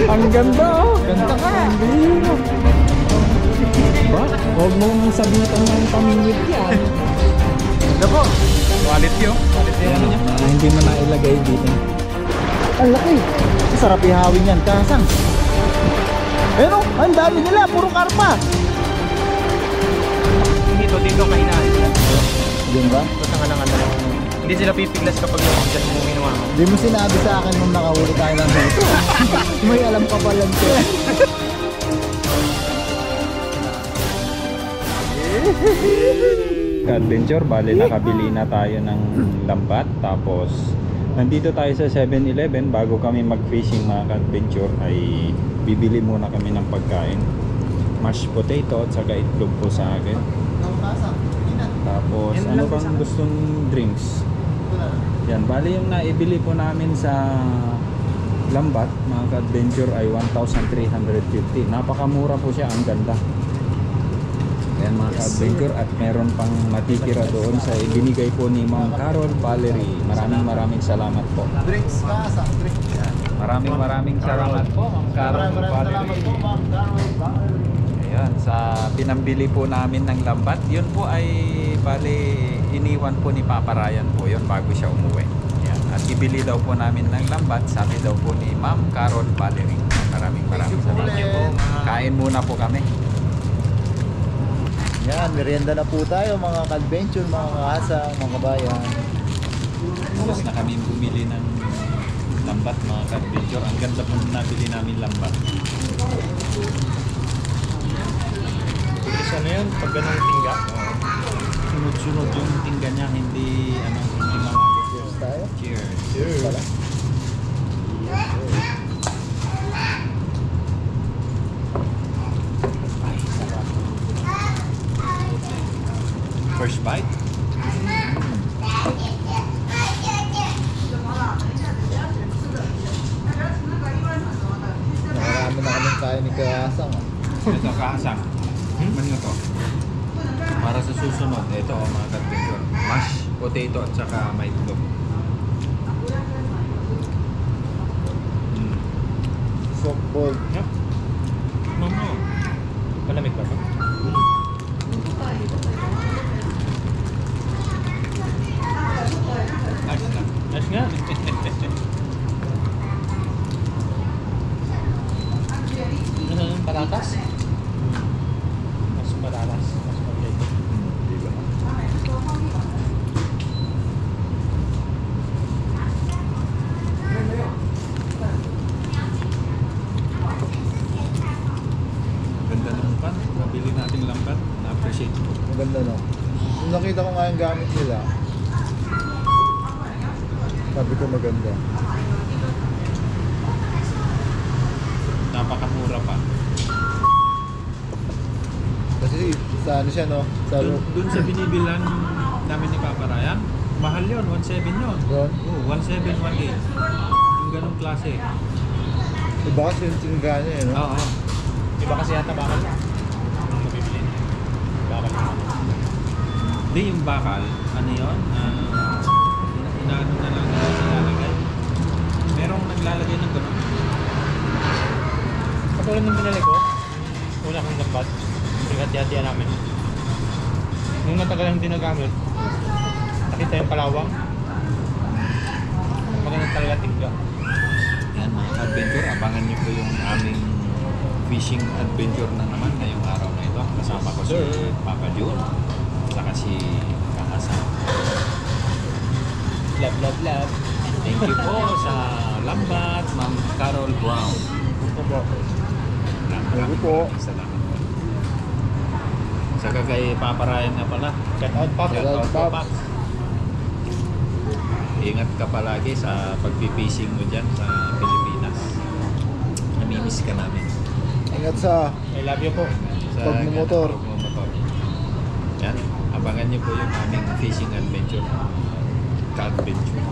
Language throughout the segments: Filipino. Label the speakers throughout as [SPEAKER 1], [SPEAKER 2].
[SPEAKER 1] Ang ganda oh. Ganda ka. Ang biro. Ba? Huwag mong sabitan ng pamingit yan.
[SPEAKER 2] Ganda po. Quality oh. Quality ano niya.
[SPEAKER 1] Hindi mo na ilagay dito.
[SPEAKER 3] Ang laki. Sarap ihawin yan, kasang. Pero, ang dami nila, puro karpa.
[SPEAKER 2] Dito kainaan sila.
[SPEAKER 3] Yun ba?
[SPEAKER 2] Basta nga lang ano. Hindi sila pipiglas kapag yung just mo minuha mo.
[SPEAKER 3] Hindi mo sinabi sa akin nung nakahuli tayo ng dito. May alam ka pala nito.
[SPEAKER 1] Adventure, bale nakabili na tayo ng lambat. Tapos nandito tayo sa 7-Eleven. Bago kami mag-fishing mga adventure ay bibili muna kami ng pagkain. Mashed potato at saka itlog po sa akin. Tapos ano bang gustong drinks? Yan, bali yung naibili po namin sa lambat mga ka-adventure ay 1,350. Napakamura po siya, ang ganda. Yan mga ka-adventure, at meron pang matitira doon sa ibinigay po ni Ma'am Carol Valerie. Maraming salamat po.
[SPEAKER 3] Drinks ka, drinks.
[SPEAKER 1] Maraming salamat po Ma'am Carol Valerie. Ayan, sa pinambili po namin ng lambat, yun po ay bali iniwan po ni Papa Ryan po yun bago siya umuwi. Ayan. At ibili daw po namin ng lambat, sabi daw po ni Ma'am Carol Valerie. Maraming salamat po. Kain muna po kami.
[SPEAKER 3] Yan, merienda na po tayo mga ka-adventure, mga kasang, mga kabayan.
[SPEAKER 1] Tapos na kami bumili ng lambat mga ka-adventure. Ang ganda po nabili namin lambat.
[SPEAKER 2] Ano yun? Pag ganang tingga?
[SPEAKER 1] Sunod-sunod yung tingga niya, hindi mga
[SPEAKER 3] Cheers tayo.
[SPEAKER 1] cheers.
[SPEAKER 3] Cheers pala.
[SPEAKER 1] Ay, sarap. First bite?
[SPEAKER 3] Nakarami na kaming kain ni kasang.
[SPEAKER 1] Ito, kaasang. Ano to? Para sa susunod, ito mga ka-adventure. Mashed potato at saka may itlog.
[SPEAKER 3] Softball.
[SPEAKER 2] Yep. Malamig ba ito? Ayos nga. Ano yung patatas? Mas patatas. Mas potato.
[SPEAKER 1] Diba? Ganda ng pan. Nabili natin lambat. Na-appreciate ko.
[SPEAKER 3] Maganda no. Nung nakita ko nga yung gamit nila, sabi ko maganda.
[SPEAKER 1] Napakamura pa.
[SPEAKER 3] Kasi sa ano siya no? Sa
[SPEAKER 1] Dun sa binibilan namin ni Papa Ryan, mahal yun. 1.7 yun.
[SPEAKER 3] doon.
[SPEAKER 1] Oh, 1.7, 1.8. Yung ganong klase.
[SPEAKER 3] Iba kasi yung tingga niya eh no?
[SPEAKER 1] Oo.
[SPEAKER 2] Iba kasi yata bakal. Ang mabibili. Bakal naman.
[SPEAKER 1] Hindi yung bakal, ano yun? Inaano na lang nilalagay. Merong naglalagay ng gano'n.
[SPEAKER 2] Katulad ng binali ko, una kong lambat, hati-hatian namin. Nung natagal ang dinagamit, nakita yung kalawang. Maganda talaga tigga.
[SPEAKER 1] Yan mga adventure, abangan niyo po yung aming fishing adventure na naman ngayong araw na ito. Kasama ko si Papa Jun, saka si Kakasa.
[SPEAKER 2] Love.
[SPEAKER 1] Thank you po sa lambat, Ma'am Carol Brown.
[SPEAKER 3] Thank you po.
[SPEAKER 1] Salamat po. Saka kay Papa Ryan na pala.
[SPEAKER 2] Shout out, Pop.
[SPEAKER 3] Shout out,
[SPEAKER 1] po,
[SPEAKER 3] Pops.
[SPEAKER 1] Ingat ka palagi sa pagpipishing mo dyan sa Pilipinas. Namimiss ka namin.
[SPEAKER 3] Ingat sa
[SPEAKER 2] I love you po.
[SPEAKER 1] Sa
[SPEAKER 3] Pagmumotor.
[SPEAKER 1] pagmumotor. Yan, abangan niyo po yung aming fishing adventure. Ka-adventure.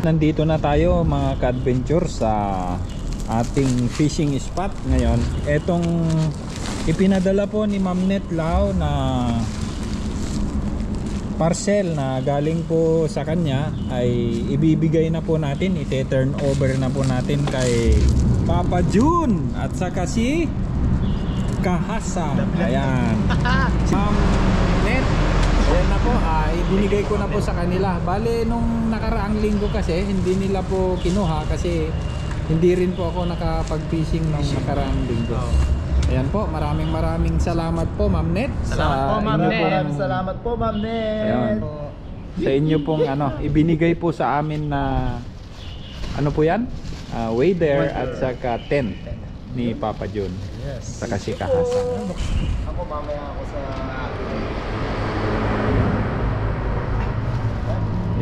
[SPEAKER 1] Nandito na tayo mga ka-adventure sa ating fishing spot ngayon. Etong ipinadala po ni Ma'am Net Lao na parcel na galing po sa kanya ay ibibigay na po natin, ite-turn over na po natin kay Papa June at saka si Kahasa. Ayan. Ma'am Net, ayan na po, ibinigay ko na po sa kanila. Bale, nung nakaraang linggo kasi, hindi nila po kinuha kasi hindi rin po ako nakapag-fishing nung nakaraang linggo. Ayan po, maraming salamat po Ma'am Net.
[SPEAKER 2] Salamat po, Ma'am Net.
[SPEAKER 3] Maraming salamat po, Ma'am Net.
[SPEAKER 1] Ayan. Sa inyo pong ibinigay po sa amin na ano po yan? Wader at saka tent ni Papa June.
[SPEAKER 3] Yes.
[SPEAKER 1] Saka si Kahasa.
[SPEAKER 3] Ako mamaya ako sa...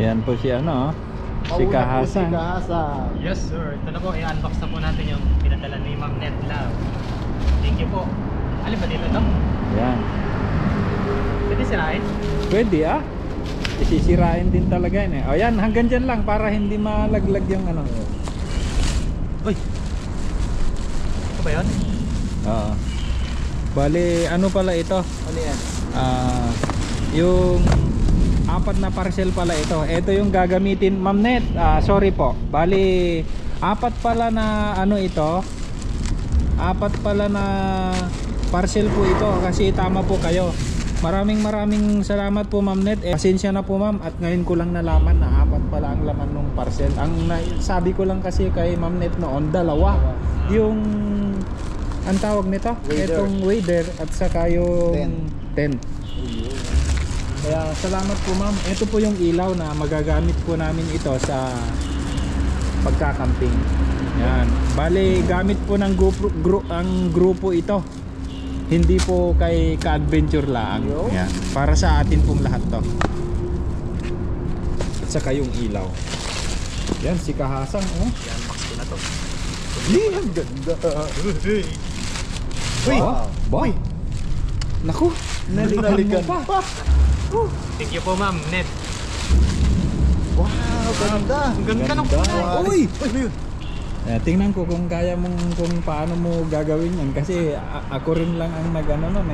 [SPEAKER 1] Yan po si si Kahasa.
[SPEAKER 3] Si Kahasa.
[SPEAKER 2] Yes sir, ito na po, i-unbox na po natin yung pinadala ni Ma'am Net Love. Thank you po. Alin ba dito to?
[SPEAKER 1] Yan.
[SPEAKER 2] Pwede sirain?
[SPEAKER 1] Pwede Isisirain din talaga yun O yan, hanggang dyan lang para hindi malaglag yung
[SPEAKER 2] Uy! Ito ba yun?
[SPEAKER 1] Oo. Bali, ano pala ito?
[SPEAKER 3] Ano yan?
[SPEAKER 1] Yung apat na parcel pala ito. Ito yung gagamitin, Ma'am Net. Sorry po. Bali, apat pala na ito. Apat pala na parcel po ito kasi tama po kayo. Maraming salamat po Ma'am Net. Pasensya na po Ma'am at ngayon ko lang nalaman na apat pala ang laman ng parcel. Sabi ko lang kasi kay Ma'am Net noon, dalawa. Yung ang tawag nito,
[SPEAKER 3] Wader.
[SPEAKER 1] itong wader at saka yung tent. Kaya salamat po Ma'am. Ito po yung ilaw na magagamit po namin ito sa pagkakamping. Yan. Bale, gamit po ng ang grupo ito. Hindi po kay ka-adventure lang. Yan. Para sa atin pong lahat to. At saka yung ilaw. Yan, si Kahasang.
[SPEAKER 2] I-unbox ko na to.
[SPEAKER 3] Ang ganda.
[SPEAKER 2] Uy!
[SPEAKER 1] Ba? Naku, nalikan mo pa.
[SPEAKER 2] Thank you po Ma'am Net.
[SPEAKER 3] Wow, ganda.
[SPEAKER 2] Ang ganda ng
[SPEAKER 1] Ganda.
[SPEAKER 2] kulay.
[SPEAKER 1] Uy!
[SPEAKER 3] Ano yun?
[SPEAKER 1] Tingnan ko kung kaya mong kung paano mo gagawin yan kasi ako rin lang ang nag-ano nun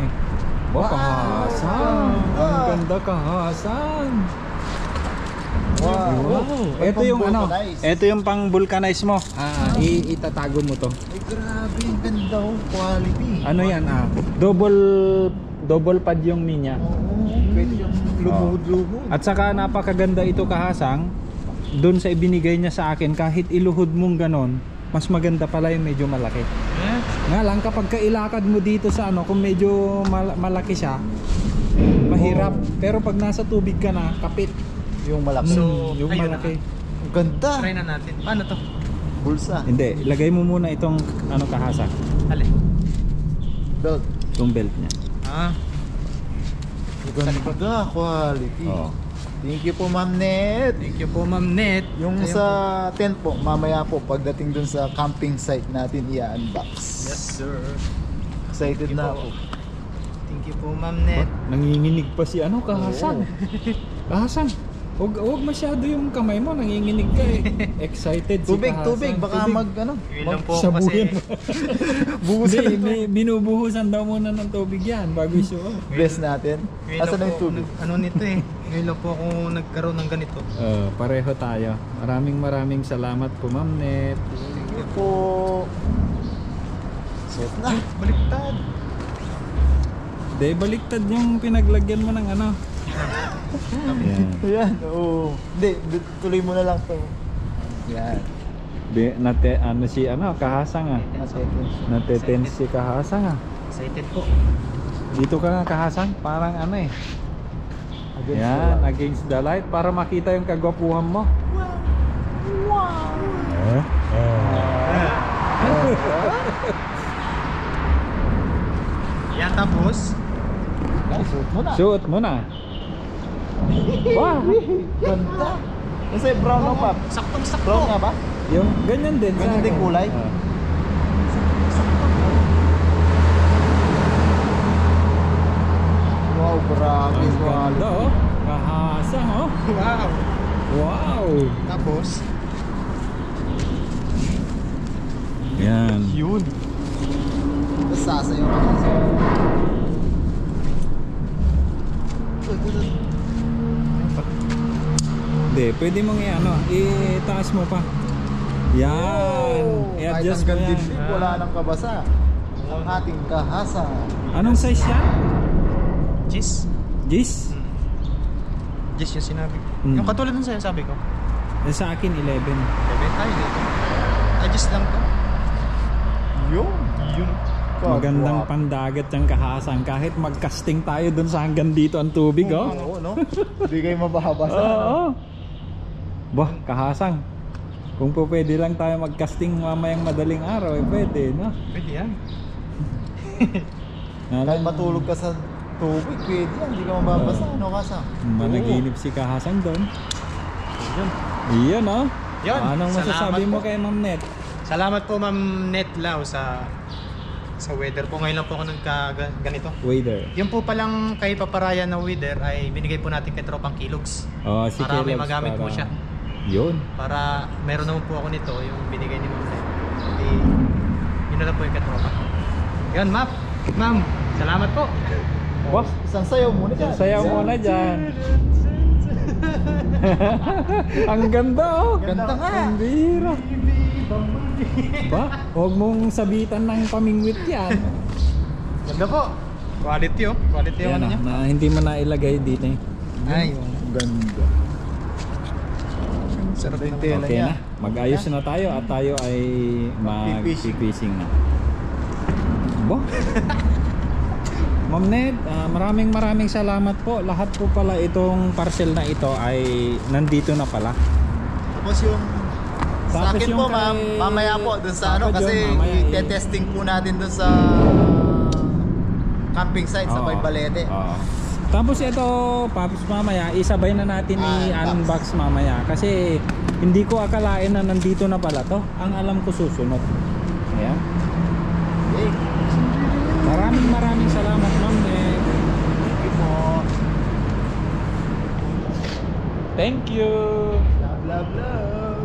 [SPEAKER 3] Wow!
[SPEAKER 1] Kahasang!
[SPEAKER 3] Ganda.
[SPEAKER 1] Ang ganda Kahasang!
[SPEAKER 3] Wow.
[SPEAKER 1] Ito yung
[SPEAKER 3] Pang-vulcanize.
[SPEAKER 1] ito yung pang vulcanize mo. Itatago mo to.
[SPEAKER 3] Ay, grabe. Ang ganda. Quality.
[SPEAKER 1] Ano yan double pad yung niya.
[SPEAKER 3] Oo. Pwede yung lumuhod-luhod.
[SPEAKER 1] At saka napakaganda ito Kahasang. Doon sa ibinigay niya sa akin, kahit iluhod mong ganon, mas maganda pala yung medyo malaki. Nga lang kapag kailakad mo dito sa kung medyo malaki siya, mahirap. Pero pag nasa tubig ka na, kapit.
[SPEAKER 3] Yung malaki.
[SPEAKER 2] So,
[SPEAKER 1] yung
[SPEAKER 2] ayun
[SPEAKER 1] malaki.
[SPEAKER 3] Ang ganda.
[SPEAKER 2] Try na natin. Paano to?
[SPEAKER 3] Bulsa.
[SPEAKER 1] Hindi, ilagay mo muna itong Kahasang.
[SPEAKER 2] Alin?
[SPEAKER 3] Belt.
[SPEAKER 1] Itong belt niya.
[SPEAKER 3] Ang ganda. Quality.
[SPEAKER 1] Oo.
[SPEAKER 3] Thank you po Ma'am Net.
[SPEAKER 2] Thank you po Ma'am Net.
[SPEAKER 3] Yung
[SPEAKER 2] Ayun
[SPEAKER 3] sa
[SPEAKER 2] po.
[SPEAKER 3] tent po, mamaya po pagdating dun sa camping site natin i-unbox.
[SPEAKER 2] Yes sir.
[SPEAKER 3] Excited
[SPEAKER 2] Thank you
[SPEAKER 3] na
[SPEAKER 2] po.
[SPEAKER 3] ako.
[SPEAKER 2] Thank you po Ma'am Net.
[SPEAKER 1] Nanginginig pa si Kahasang. Kahasang, huwag masyado yung kamay mo, nanginginig ka Excited si
[SPEAKER 3] Tubig,
[SPEAKER 1] Kahasang.
[SPEAKER 3] tubig. Baka
[SPEAKER 2] Yun lang po ako
[SPEAKER 1] Sabuyan
[SPEAKER 2] kasi
[SPEAKER 1] mo.
[SPEAKER 3] buhusan
[SPEAKER 1] Hindi,
[SPEAKER 3] ito.
[SPEAKER 1] binubuhusan daw muna ng tubig yan bago isuot.
[SPEAKER 3] Bless natin.
[SPEAKER 2] ngayon
[SPEAKER 3] Asan na
[SPEAKER 2] lang
[SPEAKER 3] yung
[SPEAKER 2] po
[SPEAKER 3] tubig?
[SPEAKER 2] ano nito Ngayon lang po ako nagkaroon ng ganito.
[SPEAKER 1] Pareho tayo. Maraming salamat po Ma'am Net.
[SPEAKER 3] Thank you po. Suot na.
[SPEAKER 2] Baliktad.
[SPEAKER 1] De, baliktad yung pinaglagyan mo ng Yan.
[SPEAKER 3] Ayan. Oo. Hindi, tuloy mo na lang to. Yan.
[SPEAKER 1] Si Kahasang Natetense si Kahasang
[SPEAKER 2] Excited po.
[SPEAKER 1] Dito ka nga Kahasang, parang
[SPEAKER 3] Against
[SPEAKER 1] Yan,
[SPEAKER 3] the light.
[SPEAKER 1] against the light para makita yung kagwapuhan mo.
[SPEAKER 2] Yan tapos.
[SPEAKER 3] Ay, suot mo na.
[SPEAKER 1] Suot mo na. Wow!
[SPEAKER 3] Ganda. Kasi brown o pop?
[SPEAKER 2] Saktong-sakto.
[SPEAKER 3] Brown nga ba?
[SPEAKER 1] Yung ganyan din.
[SPEAKER 3] Ganyan din kulay? Wow, grabe.
[SPEAKER 1] Ang ganda
[SPEAKER 3] Quality.
[SPEAKER 1] Kahasang
[SPEAKER 2] Wow.
[SPEAKER 1] Wow!
[SPEAKER 2] Tapos.
[SPEAKER 1] Yan.
[SPEAKER 3] Yun. Tapos sasayaw ka.
[SPEAKER 1] Pwede mong itaas mo pa. Yan. I-adjust mo yan.
[SPEAKER 3] Wala nang kabasa. Ang ating kahasa.
[SPEAKER 1] Anong size yan?
[SPEAKER 2] Gis?
[SPEAKER 1] Gis?
[SPEAKER 2] Gis yung sinabi ko.
[SPEAKER 1] Mm.
[SPEAKER 2] Yung katulad ng sabi ko.
[SPEAKER 1] Sa akin 11.
[SPEAKER 2] Tayo dito. Gis lang to.
[SPEAKER 3] Yun.
[SPEAKER 1] Magandang pandagat yung kahasang. Kahit mag-casting tayo dun sa hanggang dito ang tubig, oh.
[SPEAKER 3] Oo, no? Hindi kayo mababasa.
[SPEAKER 1] Oo. Bah, kahasang. Kung po pwede lang tayo mag-casting mamayang madaling araw, pwede, no?
[SPEAKER 2] Pwede yan.
[SPEAKER 3] Kahit matulog ka sa tubig, pwede yan. Hindi ka mababasa. Ano kasang?
[SPEAKER 1] Managinip si kahasang doon. Iyan, oh.
[SPEAKER 2] Yun.
[SPEAKER 1] Anong masasabi
[SPEAKER 2] Salamat
[SPEAKER 1] mo
[SPEAKER 2] po.
[SPEAKER 1] kay Ma'am Net?
[SPEAKER 2] Salamat po Ma'am Net Lau sa weather po. Ngayon lang po ako ganito.
[SPEAKER 1] Waiter.
[SPEAKER 2] Yung po palang kay Paparaya na weather ay binigay po natin kay Tropang Kilogs.
[SPEAKER 1] Oh, si
[SPEAKER 2] Para may
[SPEAKER 1] Kellogg's
[SPEAKER 2] magamit po siya.
[SPEAKER 1] Yun.
[SPEAKER 2] Para meron naman po ako nito, yung binigay ni Ma'am Net. Hindi, yun na lang po yung kay Tropa. Yun, Ma'am, salamat po.
[SPEAKER 1] Wah,
[SPEAKER 3] Isang sayaw muna dyan.
[SPEAKER 1] sayaw mo na dyan. Ang ganda, oh.
[SPEAKER 3] Ganda nga.
[SPEAKER 1] Ang bira. Ba? Huwag mong sabitan ng pamingwit yan.
[SPEAKER 2] Ganda po. Quality oh. Quality yung
[SPEAKER 1] Yan,
[SPEAKER 2] ano niya.
[SPEAKER 1] na hindi mo na ilagay dito eh.
[SPEAKER 2] Ay,
[SPEAKER 3] Ganda.
[SPEAKER 2] sarap
[SPEAKER 3] Yung
[SPEAKER 2] ng
[SPEAKER 3] tela
[SPEAKER 1] Okay
[SPEAKER 3] niya.
[SPEAKER 1] na. Mag-ayos na tayo at tayo ay mag-fishing na. Bo? Ma'am Ned, maraming salamat po. Lahat po pala itong parcel na ito ay nandito na pala.
[SPEAKER 3] Tapos yung sa
[SPEAKER 1] Tapos
[SPEAKER 3] akin
[SPEAKER 1] yung
[SPEAKER 3] po, ma'am,
[SPEAKER 1] kay
[SPEAKER 3] mamaya po dun sa
[SPEAKER 1] Papa
[SPEAKER 3] kasi
[SPEAKER 1] John, mamaya
[SPEAKER 3] i-testing po natin dun sa camping site sa
[SPEAKER 1] Oo.
[SPEAKER 3] Baybalete.
[SPEAKER 1] Oo. Tapos ito, Paps, mamaya isabay na natin i-unbox mamaya kasi hindi ko akalain na nandito na pala to. Ang alam ko susunod. Ayan.
[SPEAKER 3] Okay.
[SPEAKER 1] Maraming salamat, Ma'am Ned.
[SPEAKER 3] Thank you po.
[SPEAKER 1] Thank you.
[SPEAKER 3] Love, love, love.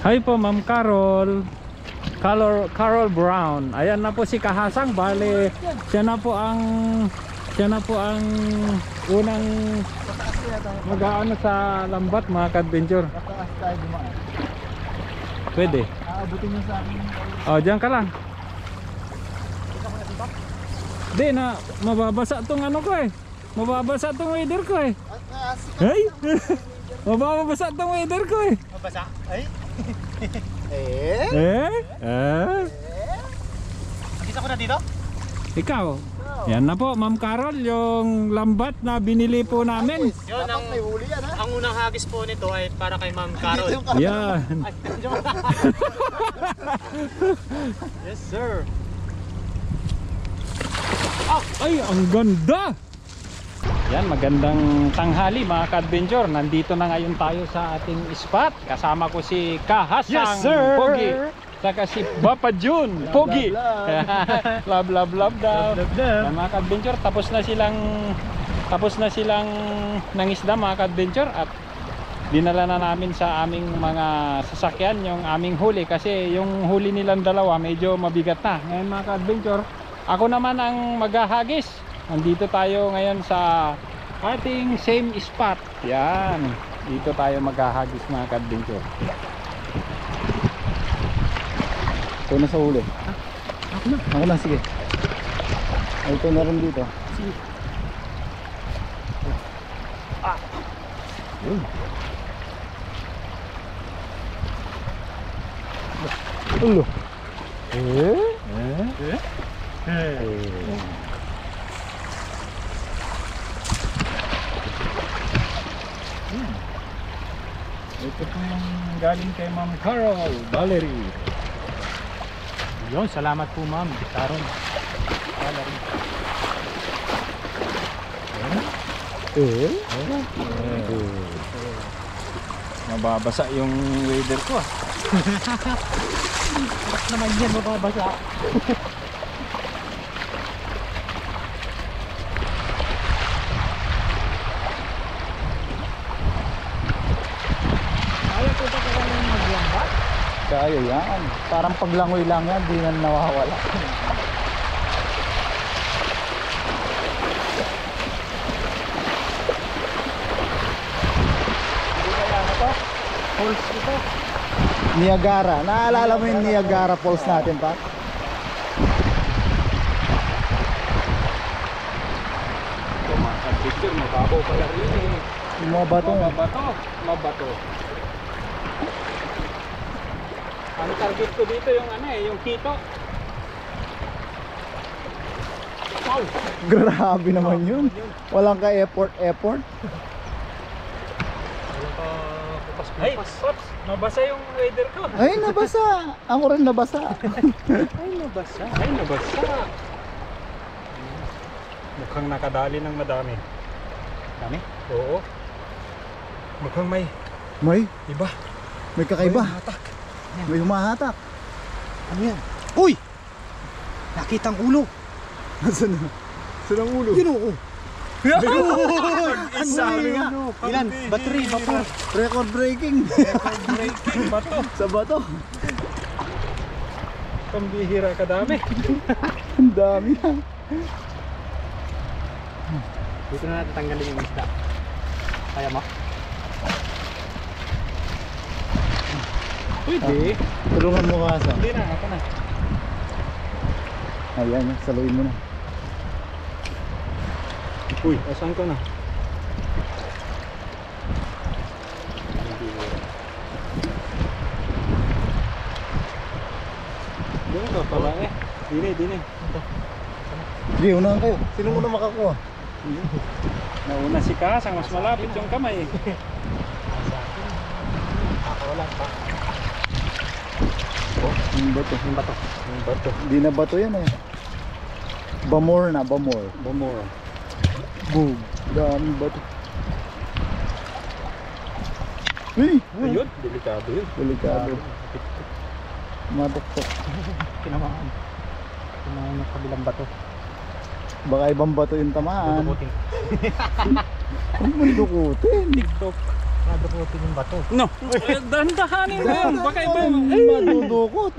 [SPEAKER 1] Hi po, Ma'am Carol. Carol Brown. Ayan na po si Kahasang. Bale, siya na po ang unang mag-aano sa lambat, mga ka-adventure.
[SPEAKER 3] Mataas tayo dumaan.
[SPEAKER 1] Pwede.
[SPEAKER 3] Aabutin nyo sa akin.
[SPEAKER 1] Oh, diyan ka lang. Di na mababasa tong ano ko eh. Mababasa tong weather ko eh. Hey! Mababasa tong weather ko eh.
[SPEAKER 2] Mabasa? Ay? Nakita ko na dito?
[SPEAKER 1] Ikaw. Yan na po, Ma'am Carol, yung lambat na binili po namin.
[SPEAKER 2] Yun,
[SPEAKER 3] Dapat may huli yan, ha?
[SPEAKER 2] ang unang hagis po nito ay para kay Ma'am Carol.
[SPEAKER 3] Dito yung camera.
[SPEAKER 1] Yan.
[SPEAKER 2] Ay, joke lang. Yes, sir.
[SPEAKER 1] Ay, ang ganda! Yan, magandang tanghali mga ka-adventure. Nandito na ngayon tayo sa ating spot. Kasama ko si Kahasang
[SPEAKER 2] Yes, sir!
[SPEAKER 1] Pogi. Saka si Papa Jun Pogi. Love, love, love daw. Yan, mga ka-adventure, tapos na silang nangisda mga ka-adventure at dinala na namin sa aming mga sasakyan yung aming huli kasi yung huli nilang dalawa medyo mabigat na. Ngayon mga ka-adventure, ako naman ang maghahagis. Nandito tayo ngayon sa ating same spot. Yan. Dito tayo maghahagis mga ka-adventure. Ito na sa huli. Ako na, sige. Ito na rin dito. Sige. Yun. Ulo. Ito po yung galing kay Ma'am Carol Valerie.
[SPEAKER 2] Yun, salamat po Ma'am Carol.
[SPEAKER 1] Mababasa yung weather ko ah.
[SPEAKER 2] Naman yan, mababasa.
[SPEAKER 3] Kaya yan. Parang paglangoy lang yan, di na nawawala.
[SPEAKER 1] ito. Falls ito.
[SPEAKER 3] Niagara. Naalala mo yung Niagara Falls natin, pa?
[SPEAKER 1] Ito mga ka-picture, mababaw pala rin eh.
[SPEAKER 3] Yung mga bato.
[SPEAKER 1] Mabato. Ang target ko dito yung ano eh, yung Quito. Wow!
[SPEAKER 3] Grabe naman yun. Walang ka-effort.
[SPEAKER 2] Walang pa
[SPEAKER 1] Ay,
[SPEAKER 2] kupas-kupas.
[SPEAKER 1] Pops, mabasa yung weather ko.
[SPEAKER 3] Ay, nabasa. Ako rin nabasa.
[SPEAKER 1] Ay, nabasa. Mukhang nakadali ng madami. Dami? Oo. Mukhang may
[SPEAKER 3] May
[SPEAKER 1] iba.
[SPEAKER 3] kakaiba.
[SPEAKER 1] May hatak.
[SPEAKER 3] May humahatak.
[SPEAKER 2] Ano yan? Uy! Nakita ang ulo.
[SPEAKER 3] Nasaan na? Saan ang ulo?
[SPEAKER 2] Yun oo.
[SPEAKER 1] Isa.
[SPEAKER 2] Ilan? Battery, vapor.
[SPEAKER 3] Record breaking.
[SPEAKER 1] Breaking bato.
[SPEAKER 3] Sa bato.
[SPEAKER 1] Pambihira kadami.
[SPEAKER 3] Ang dami na.
[SPEAKER 2] Dito na natin tanggalin yung isda. Kaya mo?
[SPEAKER 1] Pwede.
[SPEAKER 3] Tulungan mo kasa.
[SPEAKER 1] Hindi na, ako na.
[SPEAKER 3] Ayan, saluin mo na.
[SPEAKER 1] Uy, asan ko na? Doon ka pala eh. Dine.
[SPEAKER 3] Sige, unahan kayo. Sino muna makakuha?
[SPEAKER 1] Nauna si Kasang, mas malapit yung kamay eh.
[SPEAKER 2] Wala pa.
[SPEAKER 3] Yung bato.
[SPEAKER 2] Yung bato.
[SPEAKER 1] Yung bato.
[SPEAKER 3] Hindi na bato yan eh. Bamor na, bamor.
[SPEAKER 1] Bumura.
[SPEAKER 3] Boom. Daming bato. Hey!
[SPEAKER 1] Ayun, delikado yun.
[SPEAKER 3] Delikado. Matuktok.
[SPEAKER 2] Tinamaan. Tinamaan yung kabilang bato.
[SPEAKER 3] Baka ibang bato yung tamaan.
[SPEAKER 2] Dudukutin.
[SPEAKER 3] Ano man dukutin?
[SPEAKER 1] TikTok.
[SPEAKER 2] Dudukutin yung bato.
[SPEAKER 1] No, dandahanin mo yun. Baka iba yung...
[SPEAKER 3] Madudukot.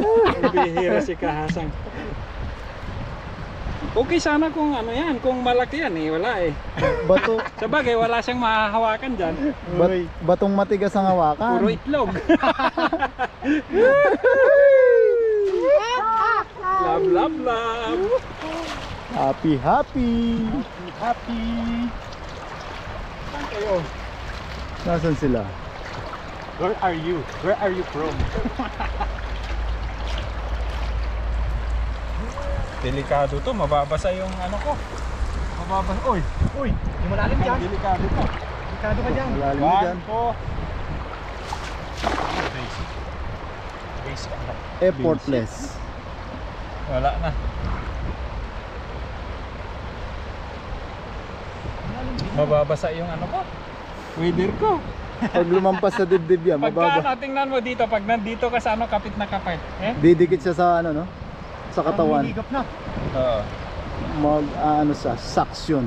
[SPEAKER 1] Bihira si Kahasang. Okay sana kung ano yan, kung malaki yan eh, wala eh.
[SPEAKER 3] Bato.
[SPEAKER 1] Sa bagay, wala siyang mahahawakan dyan.
[SPEAKER 3] Batong matigas ang hawakan.
[SPEAKER 1] Puro itlog. Love.
[SPEAKER 3] Happy.
[SPEAKER 2] Happy.
[SPEAKER 1] Saan kayo?
[SPEAKER 3] Nasaan sila?
[SPEAKER 2] Where are you? Where are you from?
[SPEAKER 1] Delikado to, mababasa yung ano ko. Mababasa. Uy,
[SPEAKER 2] Hindi mo lalim dyan.
[SPEAKER 1] delikado to.
[SPEAKER 2] Delikado ka dyan.
[SPEAKER 3] Malalim na dyan.
[SPEAKER 2] Basic ano.
[SPEAKER 3] Effortless.
[SPEAKER 1] Wala na. Mababasa yung ano ko. Weather ko.
[SPEAKER 3] Pag lumampas sa dibdib yan,
[SPEAKER 1] Pagka
[SPEAKER 3] mababa.
[SPEAKER 1] tingnan mo dito, pag nandito ka sa ano, kapit na kapit. Eh?
[SPEAKER 3] Didikit siya sa ano, no? Sa katawan.
[SPEAKER 2] Higop na.
[SPEAKER 1] Oo.
[SPEAKER 3] Mag, ano sa, suction.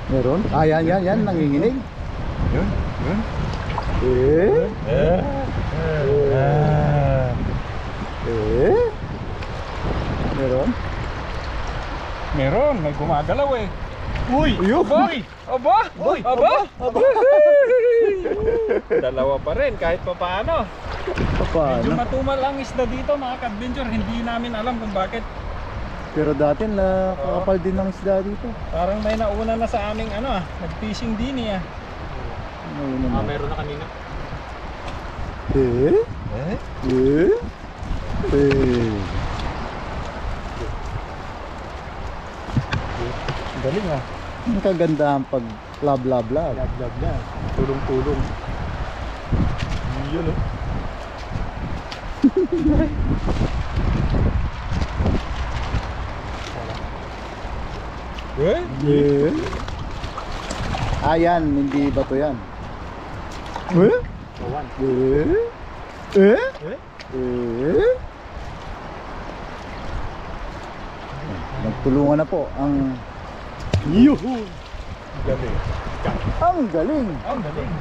[SPEAKER 3] Meron? Ah, yan, nanginginig.
[SPEAKER 1] Yun.
[SPEAKER 3] Meron?
[SPEAKER 1] Meron, may gumagalaw eh.
[SPEAKER 2] Uy!
[SPEAKER 1] Aba! Dalawa pa rin kahit pa paano. Medyo
[SPEAKER 3] Paano?
[SPEAKER 1] matumal ang isda dito mga ka-adventure. Hindi namin alam kung bakit.
[SPEAKER 3] Pero dati nakakapal din ng isda dito.
[SPEAKER 1] Parang may nauna na sa aming ano nag-fishing din eh.
[SPEAKER 3] Ayun naman.
[SPEAKER 2] Meron na kanina.
[SPEAKER 1] Galing ah.
[SPEAKER 3] Ang kagandahan pag lab.
[SPEAKER 2] Lag na. Tulong-tulong. Yun oh.
[SPEAKER 3] Ayan, hindi bato yan.
[SPEAKER 2] Bawan.
[SPEAKER 3] Nagtulungan na po ang
[SPEAKER 2] Yuhu! Galing.
[SPEAKER 3] ang galing.
[SPEAKER 2] Ang galing.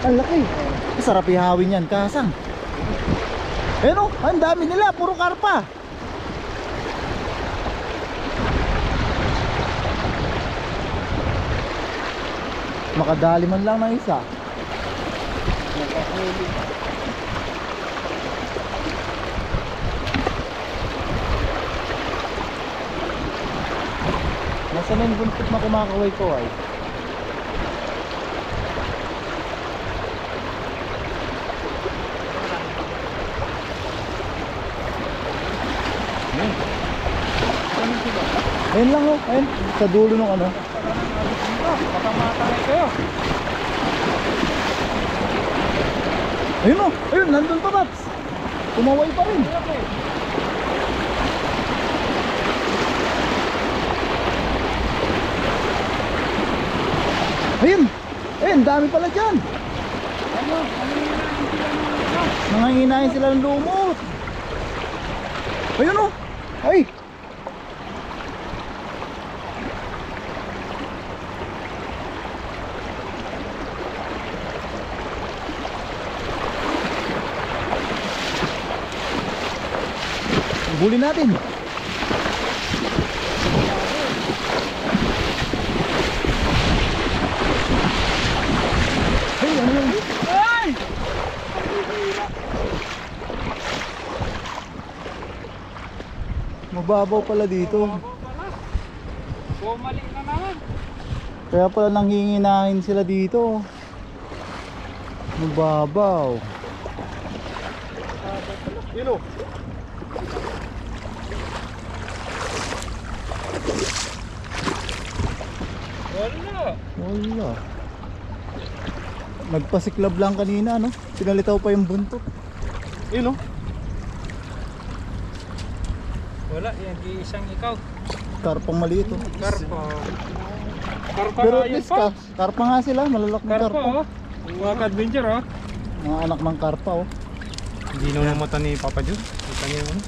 [SPEAKER 3] Ang laki. Masarap ihawin yan, Kasang. Ayun o, ang dami nila, puro karpa. Makadali man lang ng isa. Nasaan na yung buntot na kumakaway ko ay? Ayun lang oh, ayun, sa dulo ng ano.
[SPEAKER 1] Baka matanay kayo.
[SPEAKER 3] Ayun oh, ayun, nandun pa Paps. Kumaway pa rin. Ayun, ayun, dami pala dyan. Nanganginain sila ng lumot. Ayun oh, ay. Huli natin. Hey, ano yun?
[SPEAKER 1] Ay!
[SPEAKER 3] Mababaw pala dito.
[SPEAKER 1] Bumalik na naman.
[SPEAKER 3] Kaya pala nanghihinahin sila dito. Mababaw.
[SPEAKER 2] Yun o.
[SPEAKER 1] Wala.
[SPEAKER 3] Wala. Nagpasiklab lang kanina, no? Pinalitaw pa yung buntot.
[SPEAKER 2] Yun o.
[SPEAKER 1] Wala, yan isang ikaw.
[SPEAKER 3] Karpang maliit, oh.
[SPEAKER 1] Karpa. Karpa
[SPEAKER 3] Pero
[SPEAKER 1] nga
[SPEAKER 3] at
[SPEAKER 1] yun
[SPEAKER 3] least
[SPEAKER 1] pa.
[SPEAKER 3] karpa nga sila, malalaking
[SPEAKER 1] Karpa
[SPEAKER 3] karpa.
[SPEAKER 1] oh. Mga ka-adventure oh.
[SPEAKER 3] Mga anak ng karpa, oh.
[SPEAKER 2] Hindi na mata ni Papa Joe. Kita niyo yun.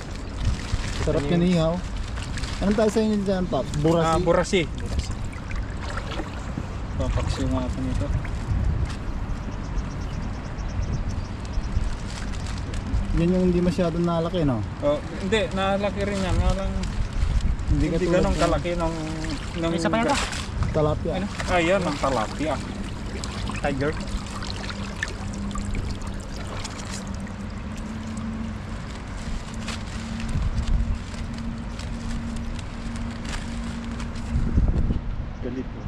[SPEAKER 3] Sarap yan ihaw. Anong tayo sa inyo dyan, Pap? Burasi.
[SPEAKER 1] Burasi.
[SPEAKER 3] Papaksyo nga ako nito. Yan yung hindi masyadong nalaki, no?
[SPEAKER 1] Oh, hindi, nalaki rin yan. Nga lang, hindi ganun kalaki ng
[SPEAKER 2] Isa pa yan ba?
[SPEAKER 3] Talapia.
[SPEAKER 2] Ano?
[SPEAKER 1] Ayan, ng talapia.
[SPEAKER 2] Tiger.
[SPEAKER 3] Galit, oh.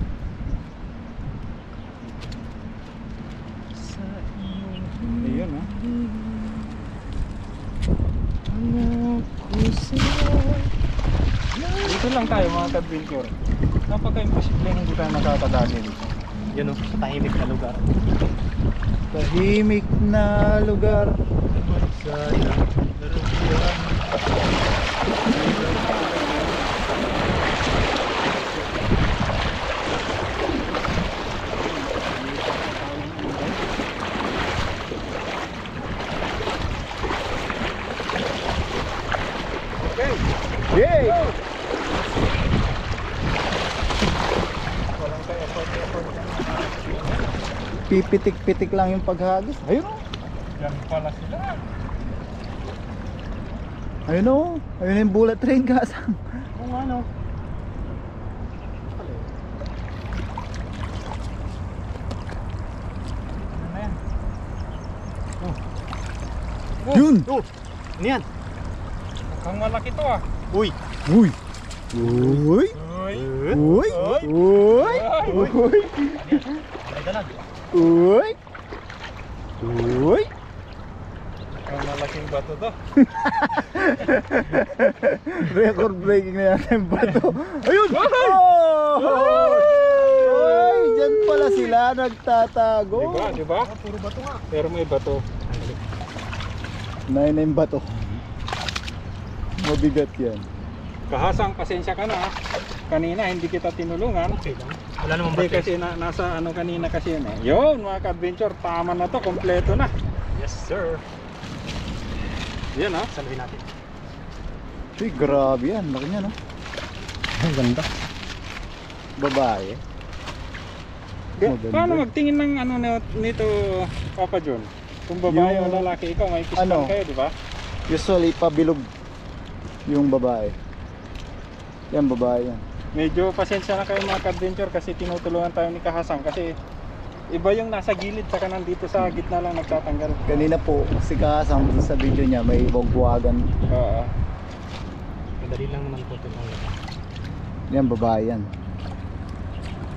[SPEAKER 1] Ayun oh. Dito lang tayo mga ka-adventure. Napaka-imposible hindi tayo nakakadali dito.
[SPEAKER 2] Yun o. Sa tahimik na lugar.
[SPEAKER 3] Tahimik na lugar.
[SPEAKER 1] Okay.
[SPEAKER 3] Yay!
[SPEAKER 1] Walang tayo effort.
[SPEAKER 3] Pipitik-pitik lang yung paghagis. Ayun, oh.
[SPEAKER 1] Yan pala sila.
[SPEAKER 3] Ayun, oh. Ayun yung bullet train, kasang.
[SPEAKER 2] Kung ano.
[SPEAKER 1] Ano na yan?
[SPEAKER 3] Yun!
[SPEAKER 2] Oh! Ano yan?
[SPEAKER 1] Mukhang malaki to ah.
[SPEAKER 2] Uy!
[SPEAKER 3] Uy! Uy!
[SPEAKER 1] Uy.
[SPEAKER 3] Uy! Uy! Uy!
[SPEAKER 2] Ay, dalag.
[SPEAKER 3] Uy! Uy!
[SPEAKER 1] Mukhang malaking bato to.
[SPEAKER 3] Record breaking na yata yung bato. Ayun! Oh! Uy! Diyan pala sila nagtatago.
[SPEAKER 1] Diba?
[SPEAKER 2] Puro bato nga.
[SPEAKER 1] Pero may bato.
[SPEAKER 3] Nain na yung bato. Mabigat yan.
[SPEAKER 1] Kahasang, pasensya ka na ah. Kanina hindi kita tinulungan.
[SPEAKER 2] Okay lang. Wala namang
[SPEAKER 1] Hindi
[SPEAKER 2] bato.
[SPEAKER 1] kasi nasa ano kanina kasi yun eh. Yun mga ka-adventure, tama na to, kompleto na.
[SPEAKER 2] Yes sir.
[SPEAKER 1] Yan ah.
[SPEAKER 2] Salvin natin.
[SPEAKER 3] Uy, grabe yan. Laki niya, no?
[SPEAKER 2] Ang ganda.
[SPEAKER 3] Babae. Maganda.
[SPEAKER 1] Paano magtingin ng ano nito, Papa John? Kung babae o
[SPEAKER 3] Yung-
[SPEAKER 1] lalaki, ikaw may kiss
[SPEAKER 3] ano?
[SPEAKER 1] kayo, di ba?
[SPEAKER 3] Usually pabilog yung babae. Yan babae yan.
[SPEAKER 1] Medyo pasensya na kayo mga ka-adventure kasi tinutulungan tayo ni Kahasang kasi iba yung nasa gilid saka nandito sa gitna lang nagtatanggal.
[SPEAKER 3] Kanina po si Kasang sa video niya may buwag-buwagan.
[SPEAKER 1] Oo.
[SPEAKER 2] Madali lang naman po ito.
[SPEAKER 3] Yan babae yan.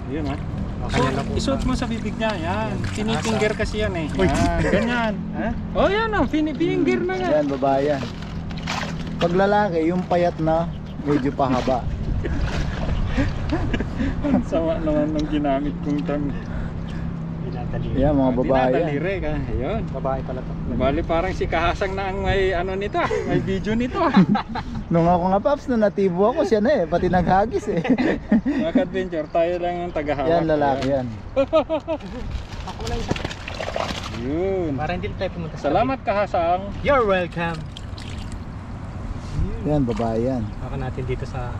[SPEAKER 1] Yun ha.
[SPEAKER 2] Kanya na po.
[SPEAKER 1] Isuot mo sa bibig niya. Yan. Pinifinger kasi yan eh. Yan. Ganyan. Ha? Oh yan o. Pinifinger na nga.
[SPEAKER 3] Yan babae yan. Pag lalaki yung payat na medyo pahaba.
[SPEAKER 1] Ang sama naman ng ginamit kong term.
[SPEAKER 2] Dinadali.
[SPEAKER 3] Yan mga babae yan.
[SPEAKER 1] Dinadaliri ka. Ayun.
[SPEAKER 2] Babae pala to.
[SPEAKER 1] Bali parang si Kahasang na ang may ano nito ah. May video nito ah.
[SPEAKER 3] Nung ako nga paps na natibo ako siya na eh. Pati naghagis eh.
[SPEAKER 1] Mga ka-adventure, tayo lang ang tagahawak.
[SPEAKER 3] Yan lalaki yan.
[SPEAKER 2] Ako na isa.
[SPEAKER 1] Yun.
[SPEAKER 2] Para hindi tayo pumunta sa
[SPEAKER 1] Salamat Kahasang.
[SPEAKER 2] tabi. You're welcome.
[SPEAKER 3] Yan babae yan.
[SPEAKER 2] Baka natin dito sa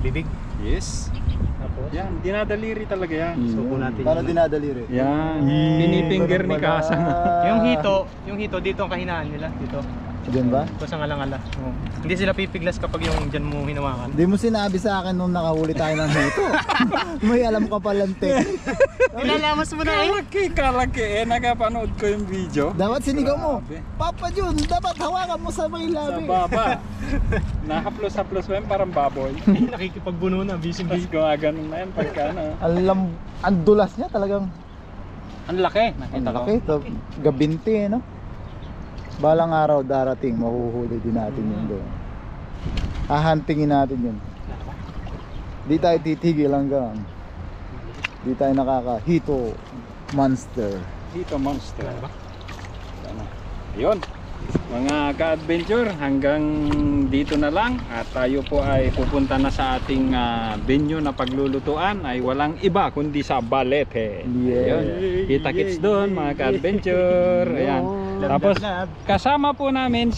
[SPEAKER 2] bibig.
[SPEAKER 1] Yes.
[SPEAKER 2] Tapos
[SPEAKER 1] Yan, dinadaliri talaga yan.
[SPEAKER 2] Suko natin
[SPEAKER 3] Paano
[SPEAKER 2] yun.
[SPEAKER 3] dinadaliri?
[SPEAKER 1] Yan. Pinifinger ni Kahasang.
[SPEAKER 2] Yung hito dito ang kahinaan nila dito.
[SPEAKER 3] Diyan ba?
[SPEAKER 2] Ito sa ngalangala. Hindi sila pipiglas kapag yung dyan mo hinawakan.
[SPEAKER 3] Hindi mo sinabi sa akin nung nakahuli tayo ng hito. May alam ka palang tek.
[SPEAKER 2] Nilalamas mo na eh.
[SPEAKER 1] Kalaki eh. Nakapanood ko yung video.
[SPEAKER 3] Dapat sinigaw mo.
[SPEAKER 1] Grabe.
[SPEAKER 3] Papa Jun, dapat hawakan mo sa may
[SPEAKER 1] Sa
[SPEAKER 3] labi.
[SPEAKER 1] baba. Nahaplos-haplos mo yan parang baboy.
[SPEAKER 2] Nakikipagbuno na, busy
[SPEAKER 1] Tapos gumaganon na yan pagka ano.
[SPEAKER 3] Ang dulas niya talagang.
[SPEAKER 1] Ang laki.
[SPEAKER 3] Ang
[SPEAKER 1] Nakita ko.
[SPEAKER 3] laki. Gabinti eh, no? Balang araw darating, mahuhuli din natin yun doon. Hahantingin natin yun. Di tayo titigil hanggang. Di tayo nakaka-hito monster.
[SPEAKER 1] Dito monster.
[SPEAKER 2] Ano ba?
[SPEAKER 1] Ano? Yun. Mga ka-adventure, hanggang dito na lang at tayo po ay pupunta na sa ating venue na paglulutuan ay walang iba kundi sa Balete.
[SPEAKER 3] Yeah.
[SPEAKER 1] Ayun. Kita-kits doon mga ka-adventure. Ayan. Tapos kasama po namin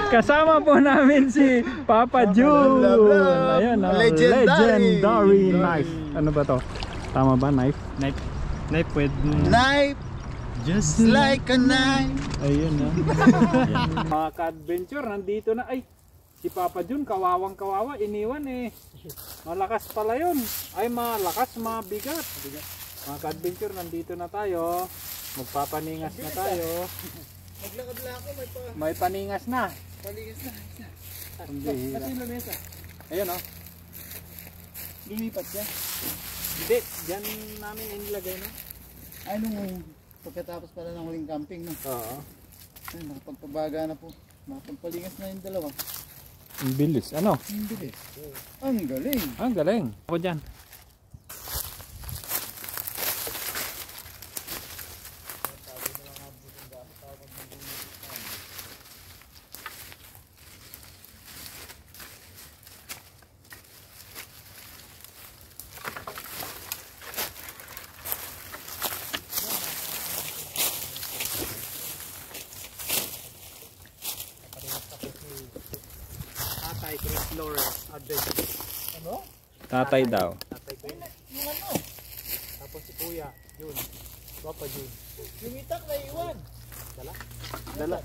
[SPEAKER 1] kasama po namin si Papa June. Ayun, legendary knife. Ano ba to? Tama ba knife?
[SPEAKER 2] Knife with
[SPEAKER 3] Knife!
[SPEAKER 2] just
[SPEAKER 3] Like a knife!
[SPEAKER 1] Ayun na. Mga ka-adventure, nandito na. Ay, si Papa Jun, kawawang kawawa, iniwan eh. Malakas pala yun. Ay, malakas, mabigat. Mga ka-adventure, nandito na tayo. Magpapaningas na tayo.
[SPEAKER 3] Maglakad lang ako,
[SPEAKER 1] May paningas na.
[SPEAKER 3] palingas na.
[SPEAKER 1] Ang bihira.
[SPEAKER 3] Kasi yung lamesa.
[SPEAKER 1] Ayun o.
[SPEAKER 3] Lumipat siya.
[SPEAKER 1] Hindi, dyan namin inilagay na.
[SPEAKER 3] Ay, nung pagkatapos pala ng huling camping, no?
[SPEAKER 1] Oo.
[SPEAKER 3] Ay, nakapagpabaga na po. Nakapagpalingas na yung dalawa.
[SPEAKER 1] Ang bilis. Ano?
[SPEAKER 3] Ang bilis. Ang galing.
[SPEAKER 1] Ang galing. Ako dyan.
[SPEAKER 2] Tatay Chris Lawrence Adventure.
[SPEAKER 3] Ano?
[SPEAKER 1] Tatay daw.
[SPEAKER 2] Tatay Chris.
[SPEAKER 3] Yung ano?
[SPEAKER 2] Tapos si Kuya Jun. Papa Jun.
[SPEAKER 3] Yung itak na iwan.
[SPEAKER 1] Dala.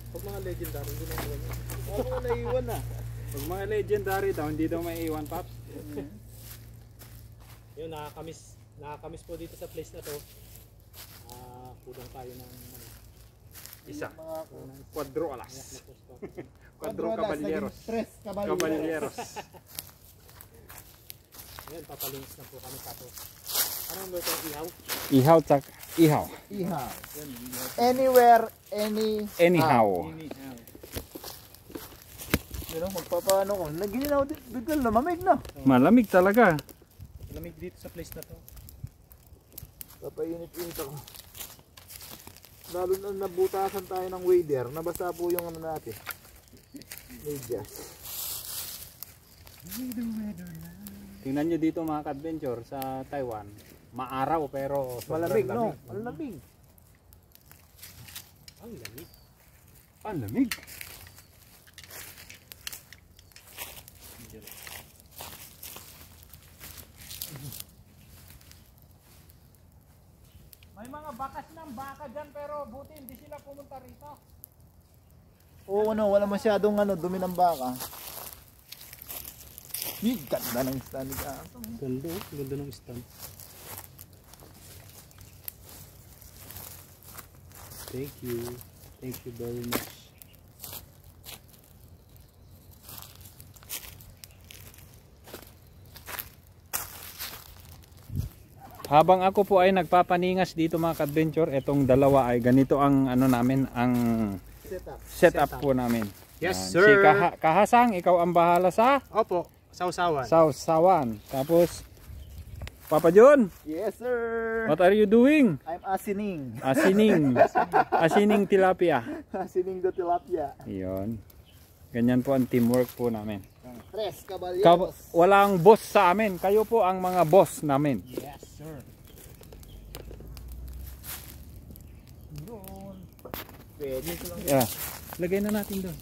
[SPEAKER 2] Pag mga legendary, hindi na iwan yun.
[SPEAKER 3] Ako na iwan na.
[SPEAKER 1] Pag mga legendary daw, hindi daw may iwan, Paps.
[SPEAKER 2] Yun, nakakamiss po dito sa place na to. Kulang tayo ng
[SPEAKER 1] Isa.
[SPEAKER 3] Mga
[SPEAKER 1] Quadro alas. Quadro
[SPEAKER 3] Quadrolas,
[SPEAKER 1] caballeros.
[SPEAKER 3] naging tres
[SPEAKER 1] Caballeros.
[SPEAKER 2] Ayan, papalinis na po kami tapos. Ano ba ito? Ihaw?
[SPEAKER 1] Ihaw tsak. Ihaw.
[SPEAKER 3] Ihaw. Anywhere,
[SPEAKER 1] Anyhow.
[SPEAKER 3] Pero magpapaano ko. Naginaw din. Bigla lamamig na.
[SPEAKER 1] Malamig talaga.
[SPEAKER 2] Lamig dito sa place na to.
[SPEAKER 3] Papainit-init ako. Lalo na nabutasan tayo ng wader. Nabasa po yung ano natin. Medyas.
[SPEAKER 1] Tingnan nyo dito mga ka-adventure sa Taiwan. Maaraw pero
[SPEAKER 3] Malamig, no? Malamig.
[SPEAKER 2] Ang lamig.
[SPEAKER 1] Ang lamig.
[SPEAKER 3] May mga
[SPEAKER 1] mga bakas ng baka dyan pero buti hindi sila pumunta rito.
[SPEAKER 3] Oo, ano, wala masyadong dumi ng baka. Ganda ng stand ka.
[SPEAKER 2] Ganda, ganda ng stand. Thank you very much.
[SPEAKER 1] Habang ako po ay nagpapaningas dito mga ka-adventure, etong dalawa ay ganito ang namin, ang setup po namin.
[SPEAKER 2] Yes,
[SPEAKER 1] Yan.
[SPEAKER 2] sir.
[SPEAKER 1] Si Kahasang, ikaw ang bahala sa
[SPEAKER 2] Opo, sausawan.
[SPEAKER 1] sausawan. Tapos Papa John,
[SPEAKER 3] Yes, sir.
[SPEAKER 1] what are you doing?
[SPEAKER 3] I'm asining.
[SPEAKER 1] Asining tilapia.
[SPEAKER 3] Asining the tilapia.
[SPEAKER 1] Iyon. Ganyan po ang teamwork po namin.
[SPEAKER 3] Tres caballeros.
[SPEAKER 1] Walang boss sa amin. Kayo po ang mga boss namin.
[SPEAKER 2] Yes, sir.
[SPEAKER 3] Yun. Pwede ko lang.
[SPEAKER 1] Yeah. Lagay na natin doon.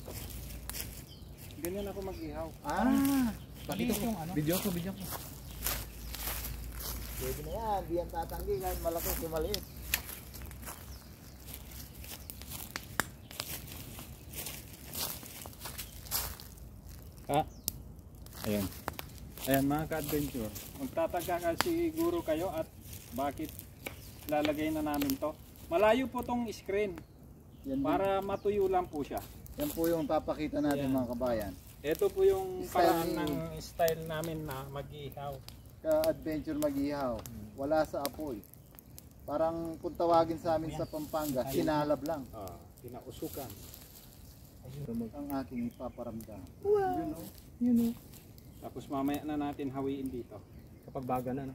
[SPEAKER 1] Ganyan ako mag-ihaw.
[SPEAKER 2] Maliit yung
[SPEAKER 1] Video ko.
[SPEAKER 3] Pwede na yan. Di yan tatanggi kahit malaki o maliit.
[SPEAKER 1] Ayan. Ayan mga ka-adventure. Magtataka ka siguro kayo at bakit lalagay na namin to. Malayo po tong screen.
[SPEAKER 3] Yan,
[SPEAKER 1] Para matuyo lang po siya.
[SPEAKER 3] yan po yung papakita natin
[SPEAKER 1] Yan.
[SPEAKER 3] mga kabayan.
[SPEAKER 1] Ito po yung
[SPEAKER 3] Style
[SPEAKER 1] paraan
[SPEAKER 3] ni-
[SPEAKER 1] ng style namin na mag-ihaw.
[SPEAKER 3] Ka-adventure mag-ihaw. Wala sa apoy. Parang kung tawagin sa amin sa Pampanga, sinalab lang.
[SPEAKER 1] Pinausukan.
[SPEAKER 3] Ang aking ipaparamdam.
[SPEAKER 1] Yun o. Tapos mamaya na natin hawiin dito.
[SPEAKER 2] Kapag baga na, no?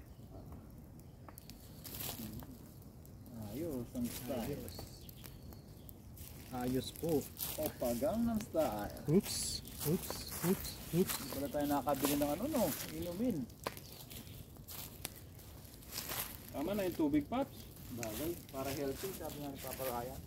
[SPEAKER 3] Ayos ang style.
[SPEAKER 2] Ayos po.
[SPEAKER 3] Papagang ng style.
[SPEAKER 2] Oops.
[SPEAKER 3] Hindi pala tayo nakakabili ng inumin.
[SPEAKER 1] Tama na yung tubig, Paps.
[SPEAKER 3] Bagay, para healthy, sabi nga ni Papa Ryan.